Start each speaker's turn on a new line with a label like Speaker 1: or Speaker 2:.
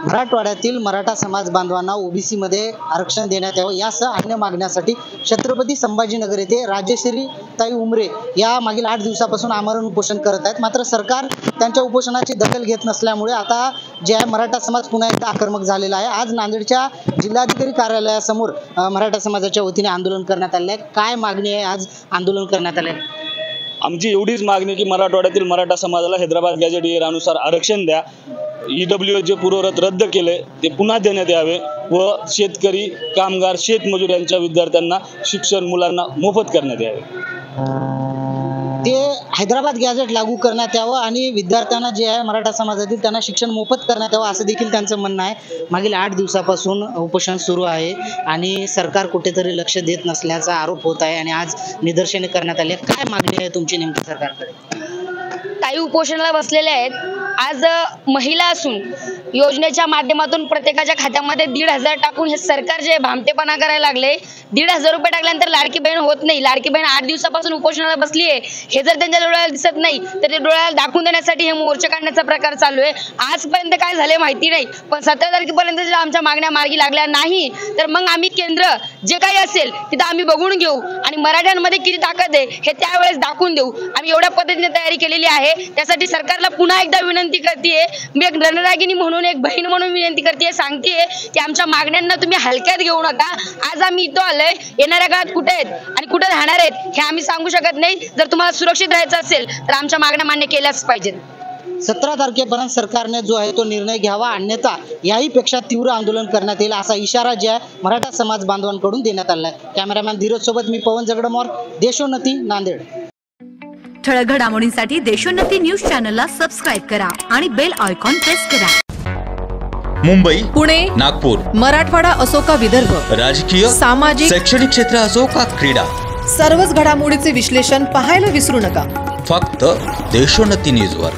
Speaker 1: मराठवाड्यातील मराठा समाज बांधवांना ओबीसी मध्ये आरक्षण देण्यात यावं यासह अन्य मागण्यासाठी छत्रपती संभाजीनगर येथे राजश्री ताई उमरे या मागील 8 दिवसापासून आमरण उपोषण करत आहेत। मात्र सरकार त्यांच्या उपोषणाची दखल घेत नसल्यामुळे आता जे आहे मराठा समाज पुन्हा एकदा आक्रमक झालेला आहे। आज नांदेडच्या जिल्हाधिकारी कार्यालयासमोर मराठा समाजाच्या वतीने आंदोलन करण्यात आले आहे। काय मागणी आहे आज आंदोलन करण्यात आले?
Speaker 2: आमची एवढीच मागणी की मराठवाड्यातील मराठा समाजाला हैदराबाद गॅजेट नुसार आरक्षण द्या। ईडब्ल्यूएस जे पूर्ववत रद्द केले ते पुन्हा देण्यात यावे व शेतकरी, कामगार, शेतमजूर यांच्या विद्यार्थ्यांना शिक्षण मुलांना मोफत करण्यात यावे।
Speaker 1: ते हैदराबाद गॅजेट लागू करण्यात यावं आणि विद्यार्थ्यांना जे आहे मराठा समाजातील त्यांना शिक्षण मोफत करण्यात यावं असं देखील त्यांचं म्हणणं आहे। मागील 8 दिवसापासून उपोषण सुरू आहे आणि सरकार कुठेतरी लक्ष देत नसल्याचा आरोप होत आहे आणि आज निदर्शने करण्यात आली। काय मागणी आहे तुमची नेमकी सरकारकडे?
Speaker 3: काही उपोषणाला बसलेले आहेत। आज महिला असून योजनेच्या माध्यमातून प्रत्येकाच्या खात्यामध्ये 1,500 टाकून हे सरकार जे भामटेपणा करायला लागले। 1,500 रुपये टाकल्यानंतर लाडकी बहीण होत नाही। लाडकी बहीण 8 दिवसापासून उपोषणाला बसली आहे। हे जर त्यांच्या डोळ्याला दिसत नाही तर ते डोळ्याला दाखवून देण्यासाठी हे मोर्चा काढण्याचा प्रकार चालू आहे। आजपर्यंत काय झाले माहिती नाही, पण 17 तारखेपर्यंत जर आमच्या मागण्या मार्गी लागल्या नाही तर मग आम्ही केंद्र जे काही असेल तिथं आम्ही बघून घेऊ आणि मराठ्यांमध्ये किती ताकद आहे हे त्यावेळेस दाखवून देऊ। आम्ही एवढ्या पद्धतीने तयारी केलेली आहे। त्यासाठी सरकारला पुन्हा एकदा विनंती करते, मी एक रणरागिनी म्हणून, एक बहीण म्हणून विनंती करते, सांगते की आमच्या मागण्यांना तुम्ही हलक्यात घेऊ नका। आज आम्ही इथं आलोय, येणाऱ्या काळात कुठे आहेत आणि कुठे राहणार आहेत हे आम्ही सांगू शकत नाही। जर तुम्हाला सुरक्षित राहायचं असेल तर आमच्या मागण्या मान्य केल्याच पाहिजेत।
Speaker 1: 17 तारखेपर्यंत सरकारने जो आहे तो निर्णय घ्यावा, अन्यथा याही पेक्षा तीव्र आंदोलन करण्यात येईल असा इशारा जे आहे मराठा समाज बांधवांकडून देण्यात आला आहे। कॅमेरामॅन धीरज सोबत मी पवन जगडमोर, देशोन्नती, नांदेड।
Speaker 4: ठळक घडामोडींसाठी देशोन्नती न्यूज चॅनलला सबस्क्राइब करा आणि बेल आयकॉन प्रेस करा।
Speaker 5: मुंबई,
Speaker 6: पुणे,
Speaker 5: नागपूर,
Speaker 6: मराठवाडा असो का विदर्भ,
Speaker 5: राजकीय,
Speaker 6: सामाजिक,
Speaker 5: शैक्षणिक क्षेत्र असो का क्रीडा,
Speaker 6: सर्वच घडामोडीचे विश्लेषण पाहायला विसरू नका।
Speaker 5: फक्त देशोन्नती न्यूजवर।